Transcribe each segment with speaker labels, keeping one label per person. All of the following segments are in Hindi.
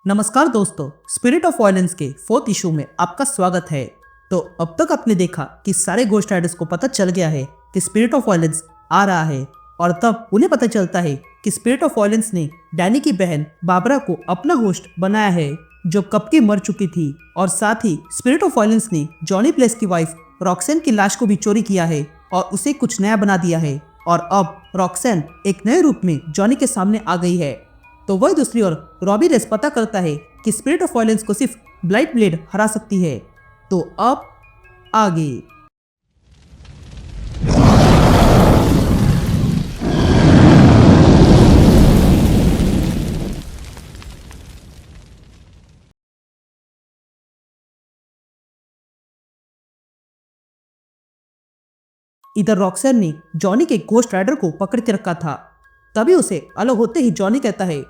Speaker 1: नमस्कार दोस्तों, स्पिरिट ऑफ वायलेंस के फोर्थ इशू में आपका स्वागत है। तो अब तक आपने देखा कि सारे घोस्ट राइडर्स को पता चल गया है कि स्पिरिट ऑफ वायलेंस आ रहा है, और तब उन्हें पता चलता है कि स्पिरिट ऑफ वायलेंस ने डैनी की बहन बाबरा को अपना होस्ट बनाया है, जो कब की मर चुकी थी। और साथ ही स्पिरिट ऑफ वायलेंस ने जॉनी प्लेस की वाइफ रॉक्सेन की लाश को भी चोरी किया है और उसे कुछ नया बना दिया है। और अब रॉक्सेन एक नए रूप में जॉनी के सामने आ गई है। तो वही दूसरी ओर रॉबी रेस पता करता है कि स्पिरिट ऑफ वायलेंस को सिर्फ ब्लाइट ब्लेड हरा सकती है। तो अब आगे इधर रॉक्सेन ने जॉनी के घोस्ट राइडर को पकड़ के रखा था। तभी उसे अलग होते ही जॉनी कहता है,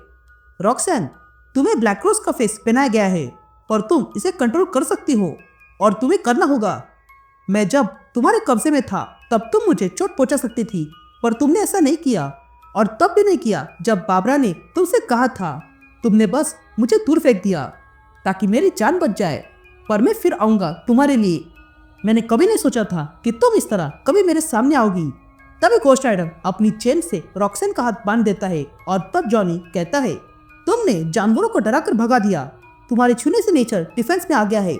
Speaker 1: रॉक्सेन, तुम्हें ब्लैक रोज का फेस पहनाया गया है, पर तुम इसे कंट्रोल कर सकती हो और तुम्हें करना होगा। मैं जब तुम्हारे कब्जे में था तब तुम मुझे चोट पहुंचा सकती थी, पर तुमने ऐसा नहीं किया। और तब भी नहीं किया जब बाबरा ने तुमसे कहा था। तुमने बस मुझे दूर फेंक दिया ताकि मेरी जान बच जाए, पर मैं फिर आऊंगा तुम्हारे लिए। मैंने कभी नहीं सोचा था कि तुम इस तरह कभी मेरे सामने आओगी। तभी घोस्ट राइडर अपनी चेन से रॉक्सेन का हाथ बांध देता है और तब जॉनी कहता है, तुमने जानवरों को डराकर भगा दिया। तुम्हारे छूने से नेचर डिफेंस में आ गया है,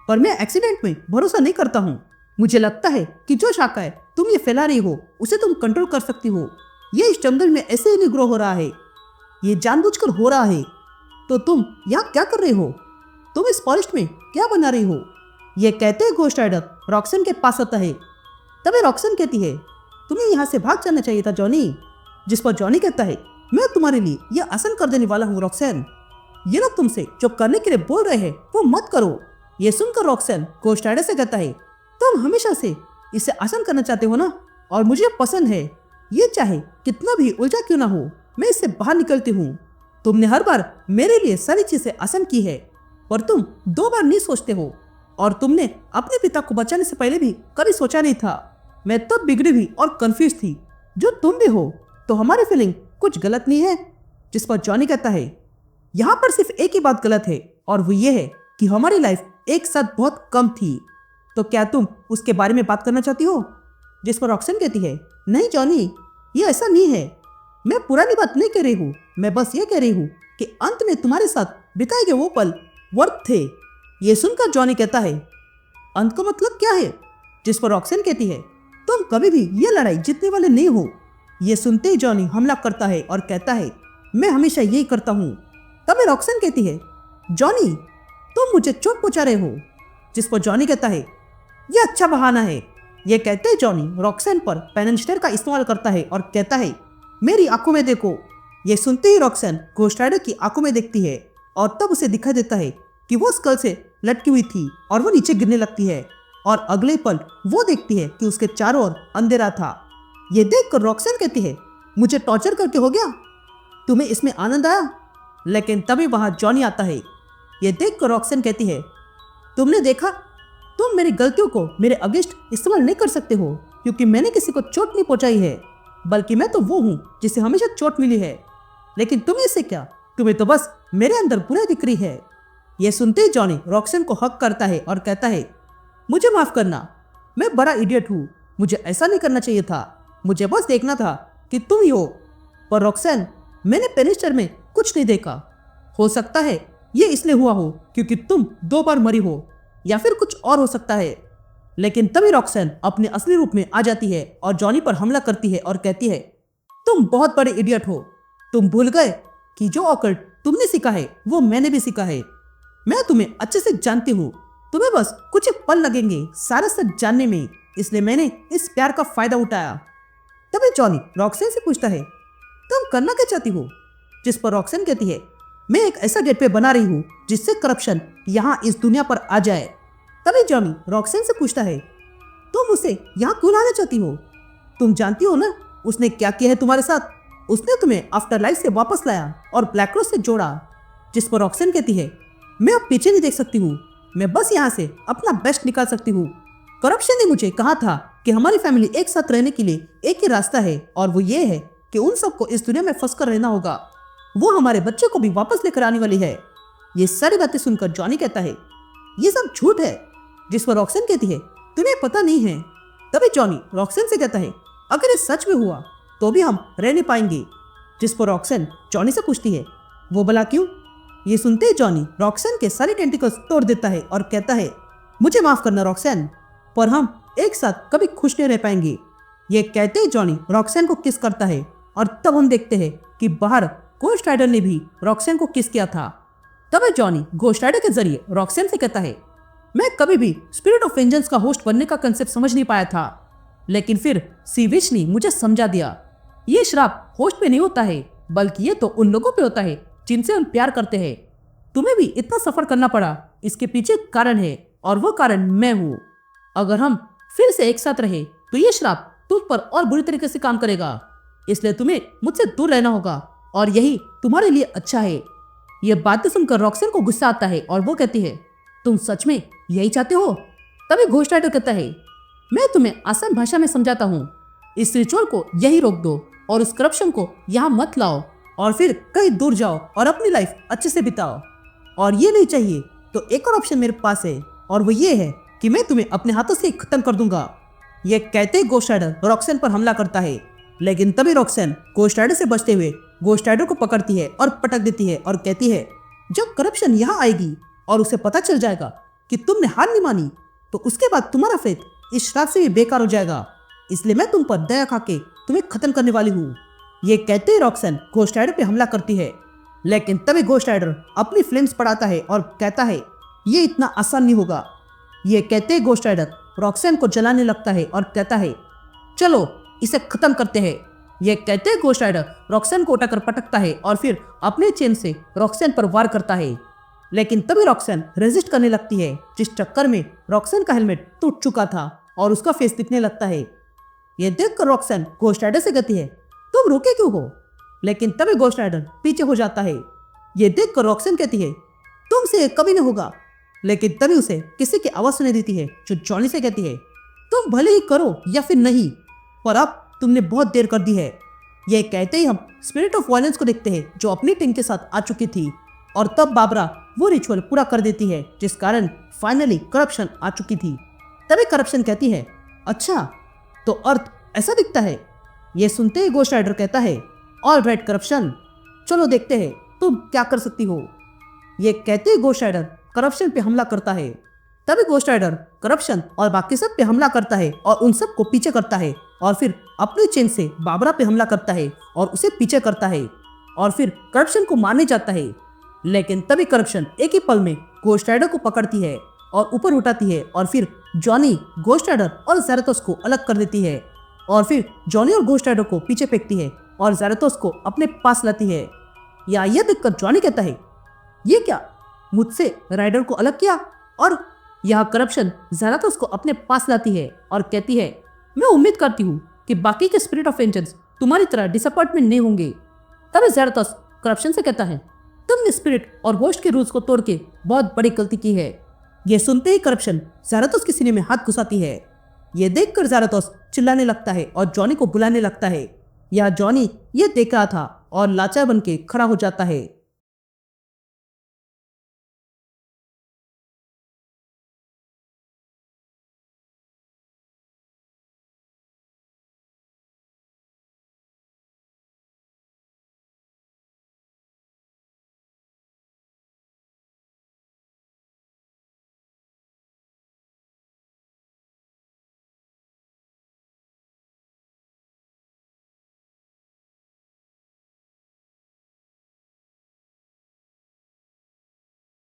Speaker 1: पर मैं एक्सीडेंट में भरोसा नहीं करता हूँ। मुझे लगता है कि जो शाखाएं तुम ये फैला रही हो उसे तुम कंट्रोल कर सकती हो। ये इस जंगल में ऐसे ही नहीं ग्रो हो रहा है, ये जानबूझकर हो रहा है। तो तुम यहाँ क्या कर रहे हो? तुम इस फॉरेस्ट में क्या बना रही हो? ये कहते ही घोस्ट राइडर रॉक्सेन के पास आता है। तभी रॉक्सेन कहती है, तुम्हें यहाँ से भाग जाना चाहिए था जॉनी। जिस पर जॉनी कहता है, मैं तुम्हारे लिए यह आसान कर देने वाला हूँ रॉक्सेन। ये लोग तुमसे जो करने के लिए बोल रहे हैं वो मत करो। ये सुनकर रॉक्सेन घोस्ट राइडर से कहता है, तुम हमेशा से इसे आसान करना चाहते हो ना, और मुझे पसंद है। ये चाहे कितना भी उलझा क्यों ना हो, मैं इससे बाहर निकलती हूँ। तुमने हर बार मेरे लिए सारी चीजें आसान की है, पर तुम 2 बार नहीं सोचते हो। और तुमने अपने पिता को बचाने से पहले भी कभी सोचा नहीं था। मैं तब बिगड़ी हुई और कंफ्यूज थी, जो तुम भी हो। तो हमारी फीलिंग कुछ गलत नहीं है? जिस पर जॉनी कहता है, यहाँ पर सिर्फ एक ही बात गलत है, और वो ये है कि हमारी लाइफ एक साथ बहुत कम थी। तो क्या तुम उसके बारे में बात करना चाहती हो? जिस पर रॉक्सेन कहती है, नहीं जॉनी, ये ऐसा नहीं है। मैं पुरानी बात नहीं कह रही हूँ। मैं बस ये कह रही हूँ कि अंत में तुम्हारे साथ बिताए गए वो पल वर्थ थे। ये सुनकर जॉनी कहता है, अंत का मतलब क्या है? जिस पर रॉक्सेन कहती है, तुम कभी भी ये लड़ाई जीतने वाले नहीं हो। ये सुनते ही जॉनी हमला करता है और कहता है, मैं हमेशा यही करता हूँ। तभी रॉक्सेन कहती है, जॉनी, तुम मुझे चोट पहुंचा रहे हो। जिस पर जॉनी कहता है, यह अच्छा बहाना है। ये कहते ही जॉनी रॉक्सेन पर पेनिस्टर का इस्तेमाल करता है और कहता है, मेरी आंखों में देखो। ये सुनते ही रॉक्सेन घोस्ट राइडर की आंखों में देखती है, और तब उसे दिखाई देता है कि वो स्कल से लटकी हुई थी और वो नीचे गिरने लगती है। और अगले पल वो देखती है कि उसके चारों ओर अंधेरा था। ये देखकर रॉक्सेन कहती है, मुझे टॉर्चर करके हो गया? तुम्हें इसमें आनंद आया? लेकिन तभी वहां जॉनी आता है। ये देखकर रॉक्सेन कहती है, तुमने देखा, तुम मेरी गलतियों को मेरे अगेंस्ट इस्तेमाल नहीं कर सकते हो, क्योंकि मैंने किसी को चोट नहीं पहुंचाई है, बल्कि मैं तो वो हूँ जिसे हमेशा चोट मिली है। लेकिन तुम्हें इससे क्या? तुम्हें तो बस मेरे अंदर बुराई दिख रही है। यह सुनते ही जॉनी रॉक्सेन को हक करता है और कहता है, मुझे माफ करना, मैं बड़ा इडियट हूँ। मुझे ऐसा नहीं करना चाहिए था। मुझे बस देखना था कि तुम ही हो। पर रॉक्सेन, मैंने पेनिस्टर में कुछ नहीं देखा। हो सकता है ये इसलिए हुआ हो क्योंकि तुम 2 बार मरी हो, या फिर कुछ और हो सकता है। लेकिन तभी रॉक्सेन अपने असली रूप में आ जाती है और जॉनी पर हमला करती है और कहती है, तुम बहुत बड़े इडियट हो। तुम भूल गए कि जो ऑकल्ट तुमने सीखा है वो मैंने भी सीखा है। मैं तुम्हें अच्छे से जानती हूँ। तुम्हें बस कुछ पल लगेंगे सारा सच जानने में, इसलिए मैंने इस प्यार का फायदा उठाया। तभी जॉनी रॉक्सेन से पूछता है, तुम करना क्या चाहती हो? जिस पर रॉक्सेन कहती है, मैं एक ऐसा गेटवे बना रही हूँ जिससे करप्शन यहाँ इस दुनिया पर आ जाए। तभी जॉनी रॉक्सेन से पूछता है, तुम उसे यहाँ क्यों लाना चाहती हो? तुम जानती हो ना उसने क्या किया है तुम्हारे साथ? उसने तुम्हें आफ्टर लाइफ से वापस लाया और ब्लैक रोज से जोड़ा। जिस पर रॉक्सेन कहती है, मैं अब पीछे नहीं देख सकती हूँ। मैं बस यहाँ से अपना बेस्ट निकाल सकती हूँ। करप्शन ने मुझे कहा था कि हमारी फैमिली एक साथ रहने के लिए एक ही रास्ता है, और वो ये है कि उन सबको इस दुनिया में फंस कर रहना होगा। वो हमारे बच्चे को भी वापस लेकर आने वाली है। ये सारी बातें सुनकर जॉनी कहता है ये सब झूठ है, जिस पर रॉक्सन कहती है तुम्हें पता नहीं है। तभी जॉनी रॉक्सन से कहता है अगर ये सच में हुआ तो भी हम रह नहीं पाएंगे। जिस पर रॉक्सन जॉनी से पूछती है वो भला क्यों। ये सुनते ही जॉनी रॉक्सन के सारे टेंटिकल्स तोड़ देता है और कहता है मुझे माफ करना रॉक्सन, पर हम एक साथ कभी खुश नहीं रह पाएंगे। ये कहते ही जॉनी रॉक्सन को किस करता है और तब हम देखते हैं कि बाहर घोस्ट राइडर ने भी रॉक्सन को किस किया था। तब जॉनी घोस्ट राइडर के जरिए रॉक्सन से कहता है मैं कभी भी स्पिरिट ऑफ वेंजेंस का होस्ट बनने का कंसेप्ट समझ नहीं पाया था, लेकिन फिर सी विच ने मुझे समझा दिया। ये श्राप होस्ट पे नहीं होता है, बल्कि ये तो उन लोगों पे होता है जिनसे हम प्यार करते हैं। तुम्हें भी इतना सफर करना पड़ा, इसके पीछे एक कारण है और वो कारण मैं हूँ। अगर हम फिर से एक साथ रहे तो ये श्राप तुम पर और बुरी तरीके से काम करेगा, इसलिए तुम्हें मुझसे दूर रहना होगा और यही तुम्हारे लिए अच्छा है। ये बातें सुनकर रॉक्सन को गुस्सा आता है और वो कहती है तुम सच में यही चाहते हो। तभी घोस्ट राइडर कहता है मैं तुम्हें आसान भाषा में समझाता हूँ, इस रिचुअल को यही रोक दो और उस करप्शन को यहाँ मत लाओ और फिर कहीं दूर जाओ और अपनी लाइफ अच्छे से बिताओ। और ये नहीं चाहिए तो एक और ऑप्शन मेरे पास है और वो ये है कि मैं तुम्हें अपने हाथों से खत्म कर दूंगा। ये कहते ही घोस्ट राइडर रॉक्सन पर हमला करता है, लेकिन तभी रॉक्सन घोस्ट राइडर से बचते हुए घोस्ट राइडर को पकड़ती है और पटक देती है और कहती है जब करप्शन यहाँ आएगी और उसे पता चल जाएगा कि तुमने हार नहीं मानी तो उसके बाद तुम्हारा फेथ इस श्राप से भी बेकार हो जाएगा, इसलिए मैं तुम पर दया खा के तुम्हें खत्म करने वाली हूँ। ये कहते ही रॉक्सन घोस्ट राइडर पे हमला करती है, लेकिन तभी घोस्ट राइडर अपनी फ्लेम्स पड़ाता है और कहता है ये इतना आसान नहीं होगा। ये कहते ही घोस्ट राइडर रॉक्सन को जलाने लगता है और कहता है चलो इसे खत्म करते हैं। ये कहते ही घोस्ट राइडर रॉक्सन को उठाकर पटकता है और फिर अपने चेन से रॉक्सन पर वार करता है, लेकिन तभी रॉक्सन रेजिस्ट करने लगती है, जिस चक्कर में रॉक्सन का हेलमेट टूट चुका था और उसका फेस दिखने लगता है। ये देखकर रॉक्सन घोस्ट राइडर से कहती है तुम रुके क्यों हो, लेकिन तभी घोस्ट राइडर पीछे हो जाता है। ये देखकर रॉक्सन कहती है तुमसे कभी नहीं होगा, लेकिन तभी उसे किसी की आवाज सुनाई देती है जो जॉनी से कहती है तुम भले ही करो या फिर नहीं, पर अब तुमने बहुत देर कर दी है। ये कहते ही हम स्पिरिट ऑफ वायलेंस को देखते हैं जो अपनी टीम के साथ आ चुकी थी और तब बाबरा वो रिचुअल पूरा कर देती है, जिस कारण फाइनली करप्शन आ चुकी थी। तभी करप्शन कहती है अच्छा तो अर्थ ऐसा दिखता है। ये सुनते ही घोस्ट राइडर कहता है ऑल राइट करप्शन, चलो देखते हैं तुम क्या कर सकती हो। ये कहते ही घोस्ट राइडर करप्शन पे हमला करता है। तभी घोस्ट राइडर करप्शन और बाकी सब पे हमला करता है और उन सब को पीछे करता है और फिर अपनी चेन से बाबरा पे हमला करता है और उसे पीछे करता है और फिर करप्शन को मारने जाता है, लेकिन तभी करप्शन एक ही पल में घोस्ट राइडर को पकड़ती है और ऊपर उठाती है और फिर जॉनी, घोस्ट राइडर और ज़ैराथोस को अलग कर देती है और फिर जॉनी और घोस्ट राइडर को पीछे फेंकती है और ज़ैराथोस को अपने पास लाती है। या यह देखकर जॉनी कहता है ये क्या, मुझसे राइडर को अलग किया। और यह करप्शन ज़ैराथोस को अपने पास लाती है और कहती है मैं उम्मीद करती हूँ कि बाकी के स्पिरिट ऑफ वेंजेंस तुम्हारी तरह डिसअपॉइंटमेंट नहीं होंगे। तभी ज़ैराथोस करप्शन से कहता है तुमने स्पिरिट और होस्ट के रूल्स को तोड़ के बहुत बड़ी गलती की है। यह सुनते ही करप्शन ज़ैराथोस के सीने में हाथ घुसाती है। यह देखकर ज़ैराथोस चिल्लाने लगता है और जॉनी को बुलाने लगता है। यह जॉनी ये देख रहा था और लाचार बन के खड़ा हो जाता है।